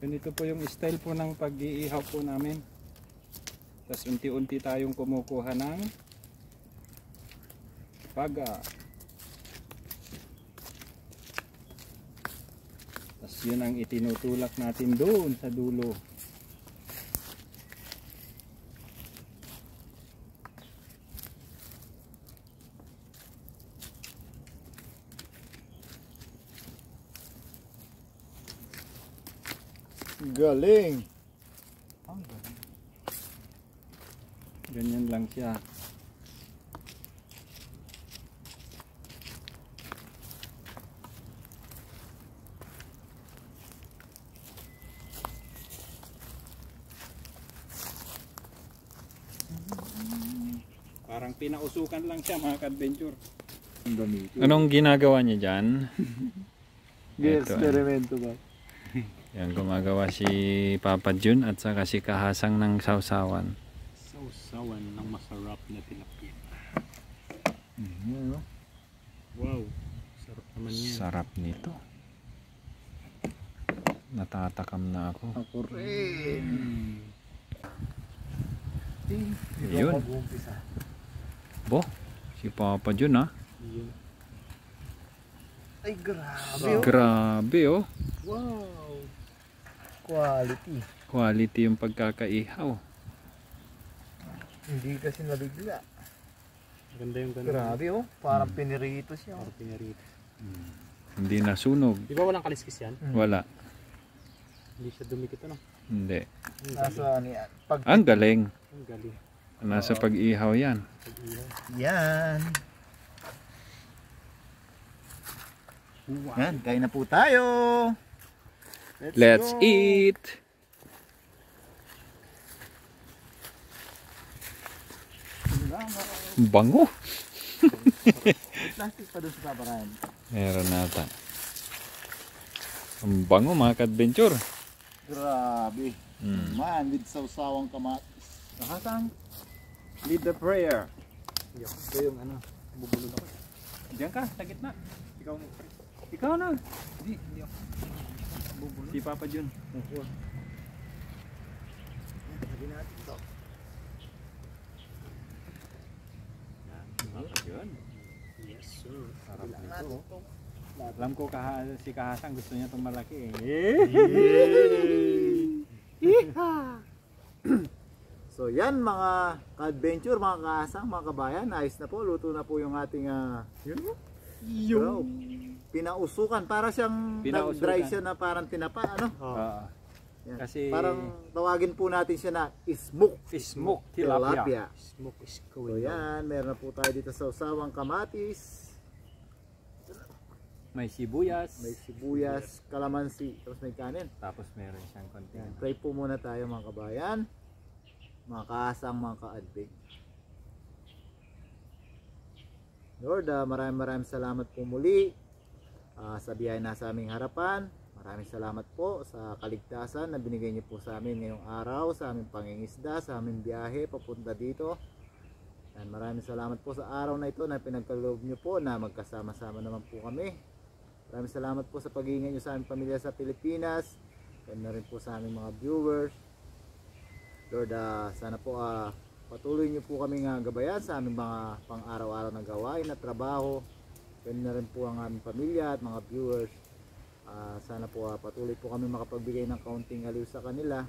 [SPEAKER 1] Ganito po yung style po ng pag-iihaw po namin. Tapos unti-unti tayong kumukuha ng paga. Tapos yun ang itinutulak natin doon sa dulo.
[SPEAKER 3] Galing!
[SPEAKER 1] Ganyan lang siya. Parang pinausukan lang siya mga ka-adventure.
[SPEAKER 3] Ang gamit.
[SPEAKER 1] Anong ginagawa niya dyan?
[SPEAKER 3] Experimento ba?
[SPEAKER 1] Yan, gumagawa si Papa Jun at saka si Kahasang ng sausawan.
[SPEAKER 2] Sausawan ng masarap na tilapia.
[SPEAKER 3] Yan, no?
[SPEAKER 2] Wow. Sarap naman yan.
[SPEAKER 1] Sarap nito. Natatakam na ako.
[SPEAKER 3] Ako rin.
[SPEAKER 1] Yun. Bo, si Papa Jun ha.
[SPEAKER 2] Yun.
[SPEAKER 3] Ay, grabe.
[SPEAKER 1] Grabe oh.
[SPEAKER 3] Wow. Quality.
[SPEAKER 1] Quality yung pagkakaihaw.
[SPEAKER 3] Hindi kasi nabigla.
[SPEAKER 2] Maganda yung ganun.
[SPEAKER 3] Grabe oh. Parang pinirito siya.
[SPEAKER 2] Parang pinarito.
[SPEAKER 1] Hindi nasunog.
[SPEAKER 2] Di ba walang kaliskis yan?
[SPEAKER 1] Wala.
[SPEAKER 2] Hindi siya dumikit, ano?
[SPEAKER 1] Hindi.
[SPEAKER 3] Nasa ano yan? Pag
[SPEAKER 1] Ang galing.
[SPEAKER 2] Ang galing.
[SPEAKER 1] Nasa pag-ihaw yan.
[SPEAKER 2] Pag-ihaw.
[SPEAKER 3] yan.
[SPEAKER 2] Wow.
[SPEAKER 3] Yan, kain na po tayo.
[SPEAKER 1] Let's
[SPEAKER 3] go.
[SPEAKER 1] eat! Bango!
[SPEAKER 3] May plastic pa doon sa paparan.
[SPEAKER 1] Meron nata. Ang bango mga ka-adventure.
[SPEAKER 3] Grabe.
[SPEAKER 1] Mm.
[SPEAKER 3] Man, with sawsawang kamatis.
[SPEAKER 1] Nakasang lead the prayer.
[SPEAKER 2] Ito yung ano, bubulol ako.
[SPEAKER 1] Diyan ka, sa gitna. Ikaw na. Ikaw na.
[SPEAKER 2] Hindi ako. Bubulol.
[SPEAKER 1] Si Papa Jun.
[SPEAKER 3] Lagyan natin ito.
[SPEAKER 1] Papa Jun.
[SPEAKER 2] Yes, sir.
[SPEAKER 1] Sarap
[SPEAKER 3] Bilang
[SPEAKER 1] nito.
[SPEAKER 3] natin
[SPEAKER 1] Oh.
[SPEAKER 3] ito.
[SPEAKER 1] Alam ko si Kahasang gusto niya itong malaki eh.
[SPEAKER 3] So yan mga ka-adventure, mga kaasang, mga kabayan, ayos na po, luto na po yung ating yung pinausukan, para siyang
[SPEAKER 1] Pinausukan.
[SPEAKER 3] nag-dry siya na parang tinapa, ano?
[SPEAKER 1] Ah,
[SPEAKER 3] Yan.
[SPEAKER 1] Kasi-
[SPEAKER 3] parang tawagin po natin siya na smoke
[SPEAKER 1] smoke tilapia.
[SPEAKER 2] Smoke is
[SPEAKER 3] So
[SPEAKER 2] going down.
[SPEAKER 3] yan, meron na po tayo dito sa usawang kamatis,
[SPEAKER 1] May sibuyas.
[SPEAKER 3] may sibuyas, kalamansi, tapos may kanin.
[SPEAKER 1] Tapos meron siyang konti.
[SPEAKER 3] Yan, try po muna tayo mga kabayan, mga kaasang, mga ka-advent. Lord, maraming salamat po muli sa biyaya na sa aming harapan. Maraming salamat po sa kaligtasan na binigay niyo po sa amin ngayong araw, sa aming pangingisda, sa aming biyahe papunta dito. Yan, maraming salamat po sa araw na ito na pinagkaloob niyo po na magkasama-sama naman po kami. Maraming salamat po sa pag-iingat niyo sa aming pamilya sa Pilipinas. Yan na rin po sa aming mga viewers. Lord, sana po patuloy niyo po kami gabayan sa aming mga pang-araw-araw na gawain at trabaho. Yan na rin po ang aming pamilya at mga viewers. Sana po patuloy po kami makapagbigay ng kaunting aliw sa kanila.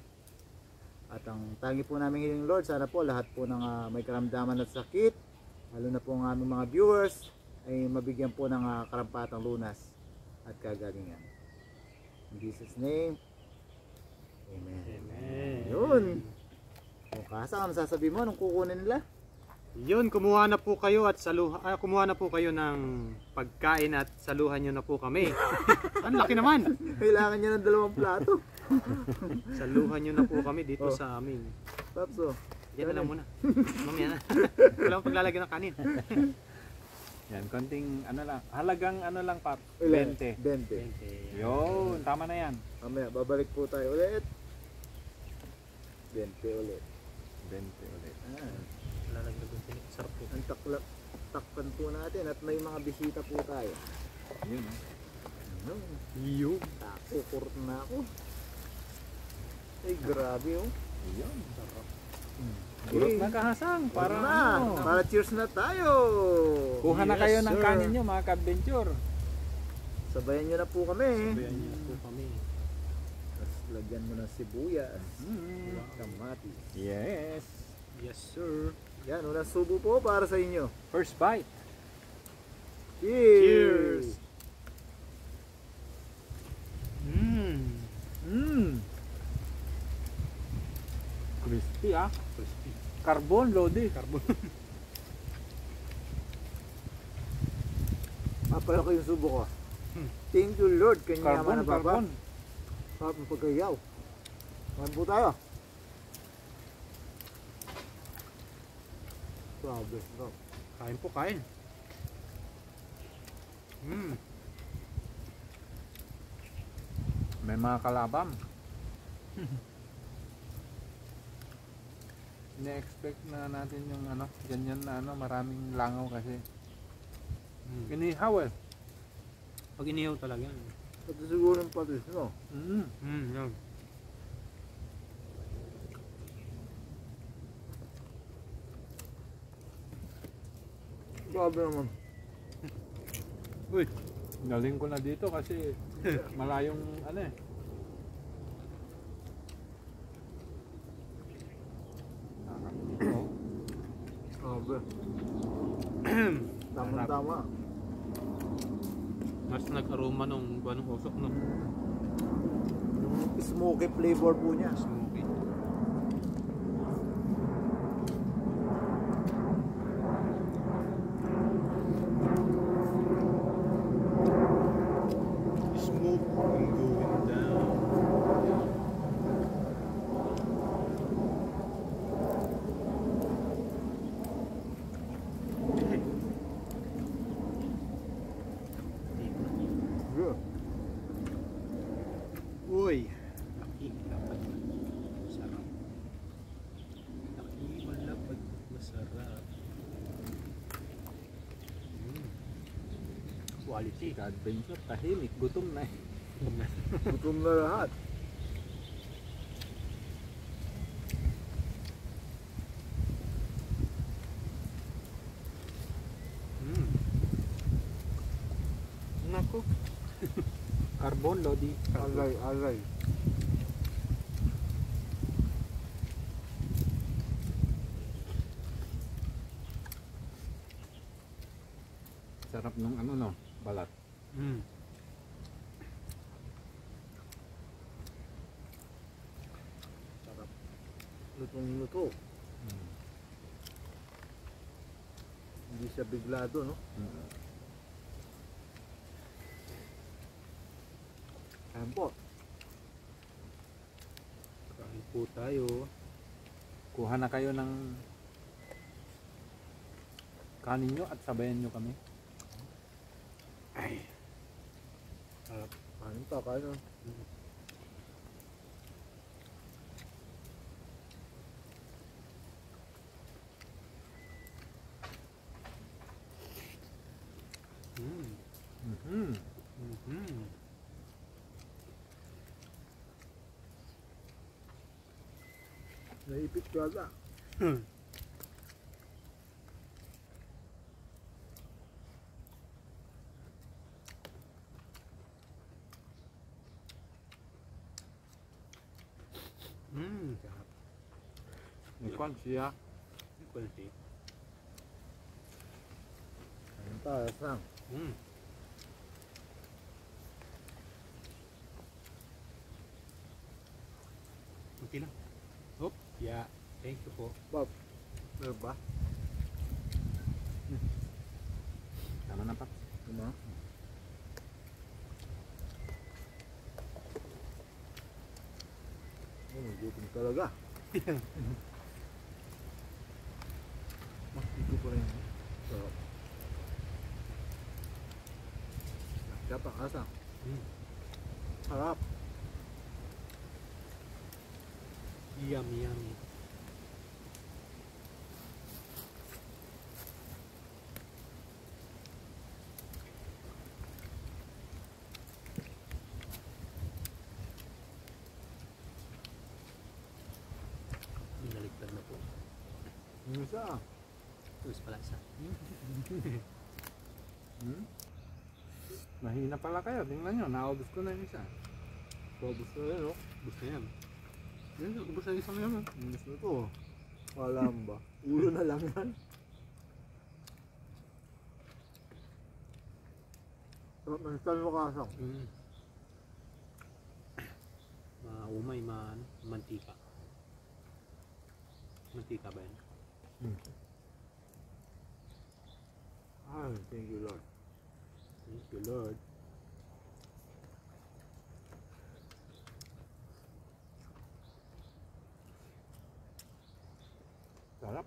[SPEAKER 3] At ang tangi po namin hiling Lord, sana po lahat po ng may karamdaman at sakit, lalo na po ang aming mga viewers, ay mabigyan po ng karampatang lunas at kagalingan. In Jesus' name, Amen.
[SPEAKER 2] Amen.
[SPEAKER 3] Yun. O Kasa, ano sasabihin mo nung kukunin nila?
[SPEAKER 2] Yun, kumuha na po kayo at kumuha na po kayo ng pagkain at saluhan nyo na po kami. Ang laki naman.
[SPEAKER 3] Kailangan niya ng 2 plato.
[SPEAKER 2] Saluhan nyo na po kami dito
[SPEAKER 3] Oh.
[SPEAKER 2] sa amin.
[SPEAKER 3] Tapso.
[SPEAKER 2] Yan na lang muna. Mamaya na. Wala akong paglalagyan ng kanin.
[SPEAKER 1] Yan, konting ano lang. Halagang ano lang, Pap.
[SPEAKER 3] 20.
[SPEAKER 1] 20. Yun, tama na yan.
[SPEAKER 3] Mamaya, babalik po tayo ulit. 20 ulit.
[SPEAKER 1] 20 ulit.
[SPEAKER 2] Lalagyan ko sila. Sarap po.
[SPEAKER 3] Ang takpan po natin at may mga bisita po tayo.
[SPEAKER 1] Yun.
[SPEAKER 2] Yo.
[SPEAKER 3] Kurot na ako. Ay, grabe oh.
[SPEAKER 1] Yun.
[SPEAKER 3] Okay.
[SPEAKER 1] Gulot na Kahasang.
[SPEAKER 3] Para
[SPEAKER 1] Para
[SPEAKER 3] na.
[SPEAKER 1] ano.
[SPEAKER 3] Para cheers na tayo.
[SPEAKER 1] Kuha na
[SPEAKER 2] Yes,
[SPEAKER 1] kayo ng
[SPEAKER 2] sir.
[SPEAKER 1] kanin nyo mga ka-adventure.
[SPEAKER 3] Sabayan nyo na po kami.
[SPEAKER 2] Sabayan nyo na po kami.
[SPEAKER 3] Tapos lagyan mo ng sibuyas.
[SPEAKER 1] Mm.
[SPEAKER 3] Kamatis.
[SPEAKER 1] Yes.
[SPEAKER 2] Yes, sir.
[SPEAKER 3] Yan, unang subo po para sa inyo.
[SPEAKER 1] First bite.
[SPEAKER 3] Cheers!
[SPEAKER 1] Mm. Crispy ah.
[SPEAKER 2] Crispy.
[SPEAKER 1] Carbon, Lodi.
[SPEAKER 2] Carbon.
[SPEAKER 3] Papala ko yung subo ko.
[SPEAKER 2] Hmm.
[SPEAKER 3] Thank you Lord. Kanya
[SPEAKER 1] Carbon,
[SPEAKER 3] naman na baba.
[SPEAKER 1] carbon.
[SPEAKER 3] Sarap ng pagkayaw. Kain po tayo. Grabe. Sarap.
[SPEAKER 2] Kain po, kain.
[SPEAKER 1] May mga kalabam. Ine-expect na natin yung ano, ganyan na ano, maraming langaw kasi. Inihaw eh.
[SPEAKER 2] Pag inihaw talaga.
[SPEAKER 3] Ito siguro yung patis, no?
[SPEAKER 2] Yan.
[SPEAKER 3] Grabe naman.
[SPEAKER 2] Uy.
[SPEAKER 1] Galing ko na dito kasi malayong ano eh.
[SPEAKER 3] Grabe. Tama-tama.
[SPEAKER 2] Mas nag-aroma nung banong usok, no?
[SPEAKER 3] Yung smoky flavor po niya.
[SPEAKER 2] Smoky. Smoke going down.
[SPEAKER 3] Yeah.
[SPEAKER 2] Uy. Laki. Quality.
[SPEAKER 1] Ka-adventure, tahimik, gutom na eh.
[SPEAKER 3] Gutom na lahat.
[SPEAKER 2] Mm.
[SPEAKER 1] Naku. Carbon, Lodi.
[SPEAKER 3] Agay, agay.
[SPEAKER 1] Sarap nung ano no, balat.
[SPEAKER 2] Mm.
[SPEAKER 3] Sarap. Lutong luto.
[SPEAKER 1] Mm.
[SPEAKER 3] Hindi siya biglado, no?
[SPEAKER 1] Mm.
[SPEAKER 3] Ayan po.
[SPEAKER 2] Kain po tayo.
[SPEAKER 1] Kuha na kayo ng kanin nyo at sabayan nyo kami.
[SPEAKER 2] Sarap.
[SPEAKER 3] Kain pa, kain na.
[SPEAKER 2] Mm.
[SPEAKER 1] Mhm.
[SPEAKER 2] Mhm.
[SPEAKER 3] Naipit ka ata.
[SPEAKER 2] Mm. Sarap.
[SPEAKER 1] Ikon siya.
[SPEAKER 2] Quality.
[SPEAKER 3] Kain pa, asang.
[SPEAKER 2] Mm. Okay lang. Hop. Yeah. Thank you po.
[SPEAKER 3] Bob, meron ba?
[SPEAKER 1] Tama na pa.
[SPEAKER 3] Ano? Oh, gutom talaga. Mas ito pa rin. Sarap. Sarap ang asang.
[SPEAKER 2] Mm.
[SPEAKER 3] Sarap.
[SPEAKER 2] Yummy, yummy. Binaligtad na po.
[SPEAKER 3] Yung isa.
[SPEAKER 2] Tapos pala isa.
[SPEAKER 1] Hmm? Mahina pala kayo. Tingnan nyo, naubos ko na yung isa.
[SPEAKER 3] Paubos na rin, no?
[SPEAKER 2] Ubus na yan. Yan, ubus na isang yan.
[SPEAKER 3] Inis na to. Alam ba? Ulo na lang yan. Sarap ng style mo kasang.
[SPEAKER 2] Mm. Maumay, mantika. Mantika ba yan?
[SPEAKER 3] Ay, thank you Lord.
[SPEAKER 2] Thank you, Lord.
[SPEAKER 1] Sarap.